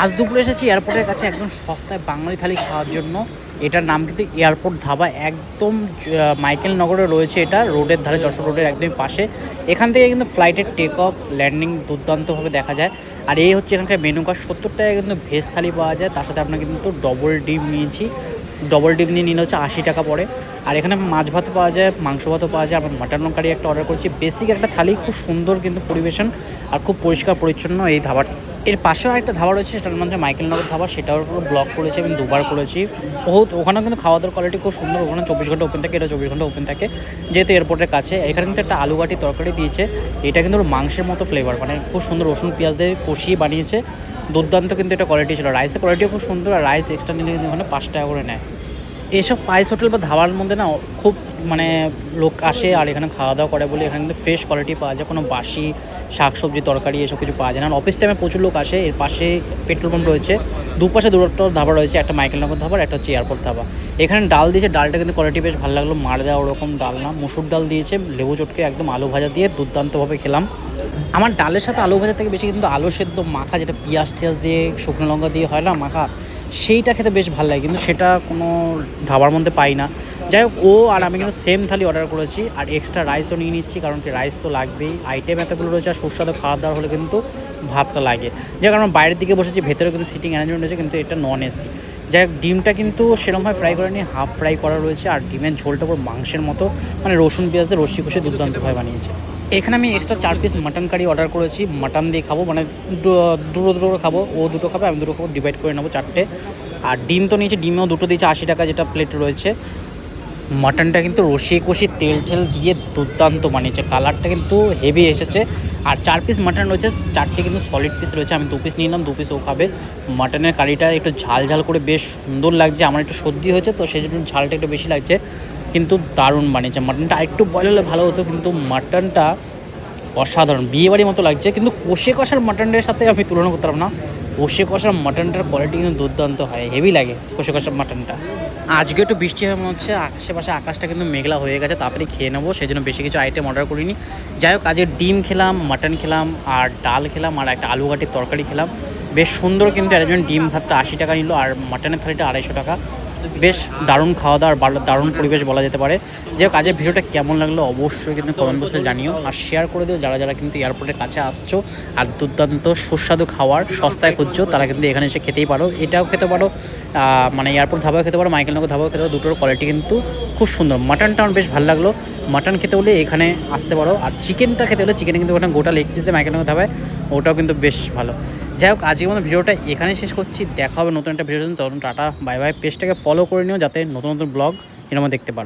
আজ দুপুরে এসেছি এয়ারপোর্টের কাছে একদম সস্তায় বাঙালি থালি খাওয়ার জন্য। এটার নাম কিন্তু এয়ারপোর্ট ধাবা, একদম মাইকেল নগরে রয়েছে। এটা রোডের ধারে, যশোর রোডের একদমই পাশে। এখান থেকে কিন্তু ফ্লাইটের টেক অফ ল্যান্ডিং দুর্দান্তভাবে দেখা যায়। আর এই হচ্ছে এখানকার মেনু কার্ড। 70 টাকায় কিন্তু ভেজ থালি পাওয়া যায়, তার সাথে আপনার কিন্তু ডবল ডিম নিয়েছি। ডবল ডিম নিয়ে নিলে হচ্ছে 80 টাকা পড়ে। আর এখানে মাছ ভাতও পাওয়া যায়, মাংস ভাতও পাওয়া যায়। আমরা মাটন কারি একটা অর্ডার করেছি। বেসিক একটা থালি, খুব সুন্দর কিন্তু পরিবেশন আর খুব পরিষ্কার পরিচ্ছন্ন এই ধাবাটা। এর পাশেও আরেকটা ধাবা রয়েছে, সেটার নাম হচ্ছে মাইকেল নগর ধাবা। সেটার উপর ব্লগ করেছি, আমি দুবার করেছি। বহুত ওখানেও কিন্তু খাওয়া দাওয়ার কোয়ালিটি খুব সুন্দর। ওখানে 24 ঘন্টা ওপেন থাকে, এটা 24 ঘন্টা ওপেন থাকে যেহেতু এয়ারপোর্টের কাছে। এখানে কিন্তু একটা আলু ঘাটি তরকারি দিয়েছে। এটা কিন্তু মাংসের মতো ফ্লেভার, মানে খুব সুন্দর রসুন পেঁয়াজ দিয়ে কষিয়ে বানিয়েছে। দুর্দান্ত কিন্তু এটা কোয়ালিটি ছিল। রাইসের কোয়ালিটিও খুব সুন্দর, আর রাইস এক্সট্রা নিলে কিন্তু ওখানে 5 টাকা করে নেয়। এসব স্পাইস হোটেল বা ধাবার মধ্যে না খুব মানে লোক আসে আর এখানে খাওয়া দাওয়া করে বলে এখানে কিন্তু ফ্রেশ কোয়ালিটি পাওয়া যায়। কোনো বাসি শাকসবজি তরকারি এসব কিছু পাওয়া যায় না। অফিস টাইমে প্রচুর লোক আসে। এর পাশে পেট্রোল পাম্প রয়েছে, দুপাশে দুটো ধাবা রয়েছে, একটা মাইকেল নগর ধাবা, একটা হচ্ছে এয়ারপোর্ট ধাবা। এখানে ডাল দিয়েছে, ডালটা কিন্তু কোয়ালিটি বেশ ভালো লাগলো। মার দেওয়া ওরকম ডাল না, মুসুর ডাল দিয়েছে, লেবু চটকে একদম আলু ভাজা দিয়ে দুর্দান্তভাবে খেলাম। আমার ডালের সাথে আলু ভাজা থেকে বেশি কিন্তু আলু সেদ্ধ মাখা, যেটা পেঁয়াজ টিয়াজ দিয়ে শুকনো লঙ্কা দিয়ে হয় না মাখা, সেইটা খেতে বেশ ভালো লাগে, কিন্তু সেটা কোনো ধাবার মধ্যে পাই না। যাই হোক, ও আর আমি কিন্তু সেম থালি অর্ডার করেছি, আর এক্সট্রা রাইসও নিয়ে নিচ্ছি, কারণ কি রাইস তো লাগবেই। আইটেম এতগুলো রয়েছে, আর সুস্বাদু খাওয়া দাওয়ার হলে কিন্তু ভাতটা লাগে। যে কারণ বাইরের দিকে বসেছি, ভেতরে কিন্তু সিটিং অ্যারেঞ্জমেন্ট রয়েছে, কিন্তু এটা নন এসি। যাই হোক, ডিমটা কিন্তু সেরকমভাবে ফ্রাই করে নিয়ে হাফ ফ্রাই করা রয়েছে, আর ডিমের ঝোলটা পুরো মাংসের মতো, মানে রসুন পেঁয়াজ দিয়ে রসি কষে দুর্দান্তভাবে বানিয়েছে। এখানে আমি extra 4 piece mutton curry order করেছি। মাটন দিয়ে খাবো, মানে দুটো করে খাবো। ও দুটো খাবে, আমি দুটো খাবো, ডিভাইড করে নেবো 4টে। আর ডিম তো নিয়েছি, ডিমেও দুটো দিয়েছে 80 টাকা, যেটা প্লেট রয়েছে। মাটনটা কিন্তু রসিয়ে কষিয়ে তেল ঠেল দিয়ে দুর্দান্ত বানিয়েছে, কালারটা কিন্তু হেভি এসেছে। আর 4 পিস মাটন রয়েছে, 4টে কিন্তু সলিড পিস রয়েছে। আমি 2 পিস নিলাম, 2 পিস ও খাবে। মাটনের কারিটা একটু ঝাল ঝাল করে বেশ সুন্দর লাগছে। আমার একটু সর্দি হয়েছে তো সেই জন্য ঝালটা একটু বেশি লাগছে, কিন্তু দারুণ বানিয়েছে। মাটনটা আরেকটু বয়েল হলে ভালো হতো, কিন্তু মাটনটা অসাধারণ, বিয়েবাড়ির মতো লাগছে। কিন্তু কষে কষার মাটনটার সাথে আমি তুলনা করতে পারবো না। কষে কষার মাটনটার কোয়ালিটি কিন্তু দুর্দান্ত হয়, হেভি লাগে কষে কষার মাটনটা। আজকে একটু বৃষ্টি হবে মনে হচ্ছে, আশেপাশে আকাশটা কিন্তু মেঘলা হয়ে গেছে, তাড়াতাড়ি খেয়ে নেবো, সেই জন্য বেশি কিছু আইটেম অর্ডার করিনি। যাই হোক, আজকে ডিম খেলাম, মাটন খেলাম, আর ডাল খেলাম, আর একটা আলু ঘাটির তরকারি খেলাম। বেশ সুন্দর কিন্তু অ্যারেঞ্জমেন্ট। ডিম ভাতটা 80 টাকা নিল, আর মাটনের থালিটা 250 টাকা। বেশ দারুণ খাওয়া দাওয়া, দারুণ পরিবেশ বলা যেতে পারে। যে কাজের ভিডিওটা কেমন লাগলো অবশ্যই কিন্তু কমেন্ট বক্সে জানিও, আর শেয়ার করে দিও যারা যারা কিন্তু এয়ারপোর্টের কাছে আসছো আর দুর্দান্ত সুস্বাদু খাওয়ার সস্তায় খুঁজছো, তারা কিন্তু এখানে এসে খেতেই পারো। এটাও খেতে পারো, মানে এয়ারপোর্ট ধাবাও খেতে পারো, মাইকেল নগর ধাবাও খেতে পারো। দুটোর কোয়ালিটি কিন্তু খুব সুন্দর। মাটনটা আমার বেশ ভালো লাগলো। মাটন খেতে হলে এখানে আসতে পারো, আর চিকেনটা খেতে হলে চিকেনে কিন্তু ওখানে গোটা লেগ পিস দিয়ে মাইকেল নগর ধাবায়, ওটাও কিন্তু বেশ ভালো। যাই হোক, আজকের মতো ভিডিওটা এখানে শেষ করছি। দেখা হবে নতুন একটা ভিডিও। তখন টাটা, বাই বাই। পেজটাকে ফলো করে নিও যাতে নতুন নতুন ব্লগ এর মধ্যে দেখতে পারো।